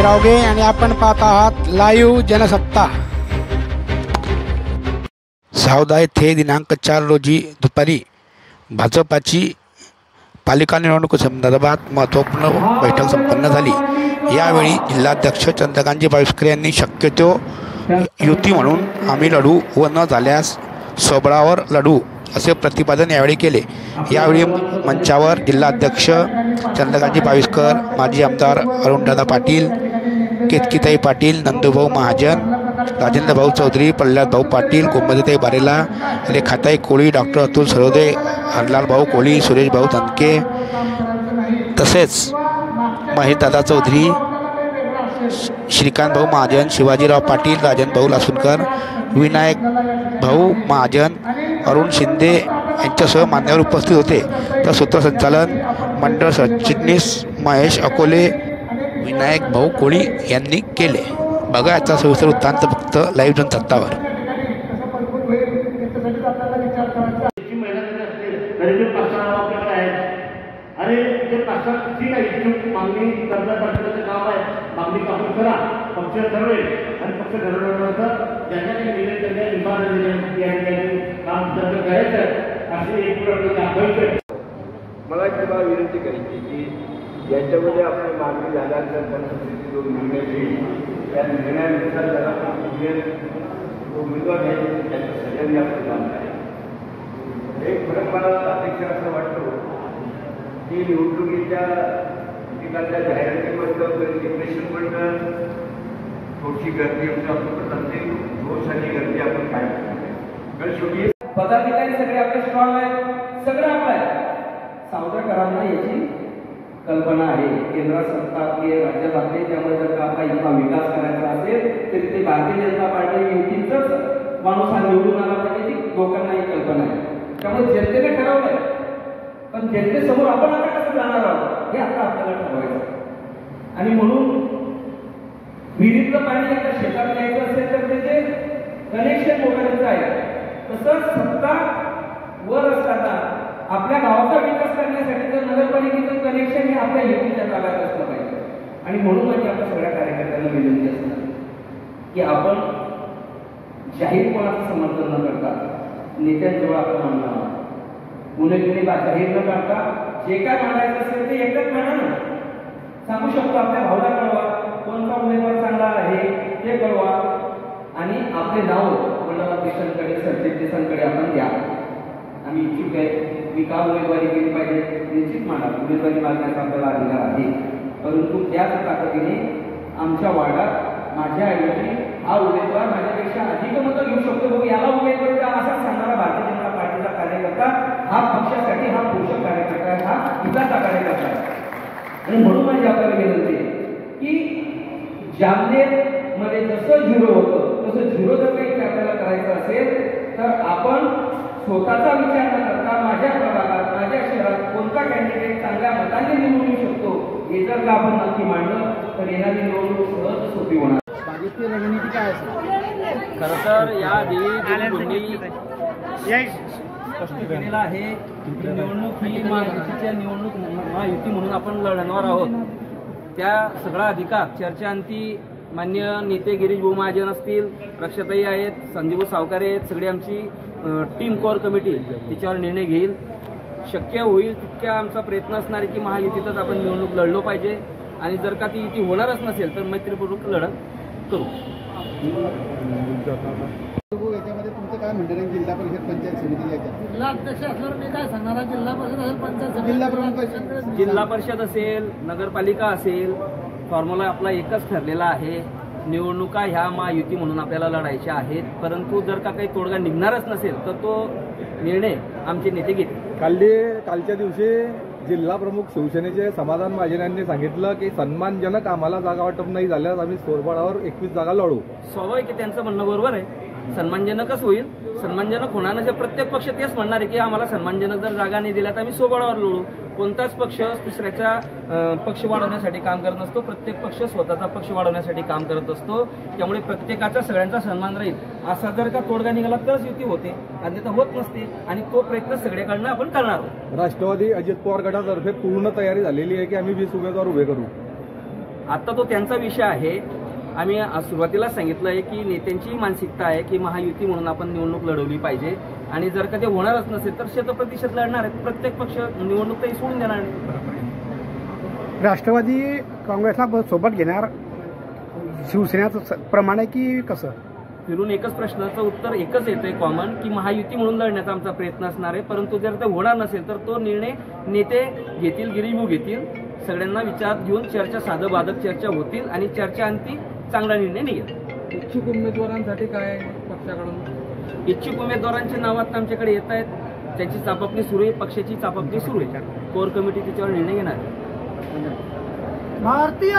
शिरावगे आणि आपण पाहत आहात लाईव्ह जनसत्ता। सावदा येथे दिनांक 4 रोजी दुपारी भाजपाची पालिका निवडणूक संदर्भात महत्त्वपूर्ण बैठक संपन्न झाली। यावेळी जिल्हाध्यक्ष चंद्रकांतजी बाविस्कर यांनी शक्यतो युती म्हणून आम्ही लढू व न झाल्यास स्वबळावर लढू असे प्रतिपादन यावेळी केले। यावेळी मंचावर जिल्हाध्यक्ष चंद्रकांतजी बाविस्कर, माजी आमदार अरुणदादा पाटील, केतकीताई पाटील, नंदूभाऊ महाजन, राजेंद्रभाऊ चौधरी, प्रल्हादभाऊ पाटील, गोमतीताई बारेला, रेखाताई कोळी, डॉक्टर अतुल सरोदे, हरलालभाऊ कोळी, सुरेशभाऊ धनके, तसेच महेशदादा चौधरी, श्रीकांतभाऊ महाजन, शिवाजीराव पाटील, राजनभाऊ लासूनकर, विनायक भाऊ महाजन, अरुण शिंदे यांच्यासह मान्यवर उपस्थित होते। तर सूत्रसंचालन मंडळ सरचिटणीस महेश अकोले, विनायक भाऊ कोळी यांनी केले। बघा याचा सविस्तर वृत्तांत फक्त लाईव्ह जनसत्तावर। अरे ते पाच ठीक आहे, इच्छुक मागणी करण्यासाठी काम आहे, मागणी आपण करा, पक्ष ठरवेल आणि पक्ष ठरवल्यानंतर ज्यांना काही निर्णय त्यांना विभाग काम त्यांचं करायचं असे एक प्रकार दाखवायचं। मला किंवा विनंती करायची की याच्यामध्ये आपण मागणी झाल्यानंतर पंचायतीची जो निर्णय घेईल त्या निर्णयानुसार जर आपण उमेदवार घ्यायचे त्याच्या सगळ्यांनी आपण काम करायचं। एक फरक मला अध्यक्ष असं वाटतो की निवडणुकीच्या ठिकाणच्या जाहिरातीबद्दल डिप्रेशनबद्दल थोडीशी गर्दी असते, दोषाची गर्दी आपण काय कारण शेवटी पदाधिकारी सगळे आपले स्ट्रॉंग आहेत, सगळं आपलं आहे। सावधकरांना याची कल्पना आहे, केंद्र सत्ता आपली, राज्यात आपली, त्यामुळे जर का आपला इथला विकास करायचा असेल तर ते भारतीय जनता पार्टी युतीचाच माणूस हा निवडून आला पाहिजे, ती लोकांना ही कल्पना आहे। त्यामुळे जनतेने ठरवलंय, पण जनतेसमोर आपण आता कसं जाणार आहोत हे आता आपल्याला ठरवायचं। आणि म्हणून विहिरीतलं पाणी आता शेतात न्यायचं असेल तर त्याचे कनेक्शन मोबाईलचं आहे, तसंच सत्ता वर असताना आपल्या गावाचा विकास करण्यासाठी तर नगरपालिकेचं कनेक्शन हे आपल्या युतीच्या ताब्यात असलं पाहिजे। आणि म्हणून म्हणजे आपल्या सगळ्या कार्यकर्त्यांना विनंती असणार की आपण जाहीर कोणाचं समर्थन न करता नेत्यांजवळ आपण मांडणार, गुन्हेगारी जाहीर न करता जे काय मांडायचं असेल ते एकच मांडा ना, सांगू शकतो आपल्या भावना कळवा, कोणता उमेदवार चांगला आहे ते कळवा आणि आपले नाव मंडलाध्यक्षांकडे सरचिटणीसांकडे आपण द्या। आम्ही इच्छुक आहे, मी का उमेदवारी केली पाहिजे निश्चित मांडा, उमेदवारी मागण्याचा आपल्याला अधिकार आहे, परंतु त्याच ताकदीने आमच्या वार्डात माझ्याऐवजी हा उमेदवार माझ्यापेक्षा अधिक मतं घेऊ शकतो, बघ याला उमेदवारी का असा सांगणारा भारतीय जनता पार्टीचा कार्यकर्ता हा पक्षासाठी हा पोषक कार्यकर्ता आहे, हा हिताचा कार्यकर्ता आहे। आणि म्हणून माझी आपल्याला विनंती आहे की जामनेर मध्ये जसं झिरो होतं तसं झिरो जर काही आपल्याला करायचं असेल तर आपण स्वतःचा विचार न करता माझ्या प्रभागात, माझ्या शहरात कोणता कॅन्डिडेट चांगल्या मताने निवडून येऊ शकतो हे जर का आपण नक्की मांडलं तर येणारी निवडणूक सहज सोपी होणार। बाकीची रणनीती काय असेल? खरं तर याआधी स्पष्ट केलेलं आहे की निवडणूक ही महायुतीच्या निवडणूक महायुती म्हणून आपण लढणार आहोत। त्या सगळा अधिकार चर्चांती मान्य नेते गिरीश भाऊ महाजन असतील, रक्षाताई आहेत, संजीव सावकारे आहेत, सगळी आमची टीम कोर कमिटी तिच्यावर निर्णय घेईल। शक्य होईल तितक्या आमचा प्रयत्न असणार आहे की महायुतीतच आपण निवडणूक लढलो पाहिजे आणि जर का ती युती होणारच नसेल तर मैत्रीपूर्वक लढत करू। याच्यामध्ये तुमचं काय म्हणणं आहे? जिल्हा परिषद पंचायत समिती जिल्हा अध्यक्ष असल्यावर मी काय सांगणार आहे? जिल्हा परिषद असेल, पंचायत समिती, जिल्हा परिषद असेल, नगरपालिका असेल, फॉर्म्युला आपला एकच ठरलेला आहे। निवडणुका ह्या महायुती म्हणून आपल्याला लढायच्या आहेत, परंतु जर का काही तोडगा निघणारच नसेल तर तो निर्णय आमचे नेते घेतील। कालच्या दिवशी जिल्हा प्रमुख शिवसेनेचे समाधान महाजन यांनी सांगितलं की सन्मानजनक आम्हाला जागा वाटप नाही झाल्यास आम्ही स्वबळावर 21 जागा लढू। स्वाभाविक आहे, त्यांचं म्हणणं बरोबर आहे, सन्मानजनकच होईल। सन्मानजनक होणार नसेल प्रत्येक पक्ष तेच म्हणणार आहे की आम्हाला सन्मानजनक जर जागा नाही दिल्या तर आम्ही स्वबळावर लढू। कोणताच पक्ष दुसऱ्याचा पक्ष वाढवण्यासाठी काम करत नसतो, प्रत्येक पक्ष स्वतःचा पक्ष वाढवण्यासाठी काम करत असतो। त्यामुळे प्रत्येकाचा सगळ्यांचा सन्मान राहील। असा जर का तोडगा निघाला तरच युती होते, अन्यथा होत नसते आणि तो प्रयत्न सगळ्याकडनं आपण करणार आहोत। राष्ट्रवादी अजित पवार गटातर्फे पूर्ण तयारी झालेली आहे की आम्ही 20 उमेदवार उभे करू। आता तो त्यांचा विषय आहे. आम्ही सुरुवातीला सांगितलं आहे की नेत्यांची मानसिकता आहे की महायुती म्हणून आपण निवडणूक लढवली पाहिजे आणि जर का ते होणारच नसेल तर शतप्रतिशत लढणार आहेत. प्रत्येक पक्ष निवडणूक काही सोडून देणार नाही. राष्ट्रवादी काँग्रेसला सोबत घेणार शिवसेनेचं प्रमाण आहे की कसं? फिरून एकच प्रश्नाचं उत्तर एकच येतंय कॉमन की महायुती म्हणून लढण्याचा आमचा प्रयत्न असणार आहे. परंतु जर ते होणार नसेल तर तो निर्णय नेते घेतील, गिरीभू घेतील. सगळ्यांना विचारात घेऊन चर्चा, साधं बाधक चर्चा होतील आणि चर्चा अंती चांगला निर्णय निघेल. इच्छुक उमेदवारांसाठी काय पक्षाकडून? इच्छुक उमेदवारांची नावं आता आमच्याकडे येत आहेत. त्यांची चापापणी सुरू आहे, पक्षाची चापापणी सुरू आहे. कोर कमिटी त्याच्यावर निर्णय घेणार आहे. भारतीय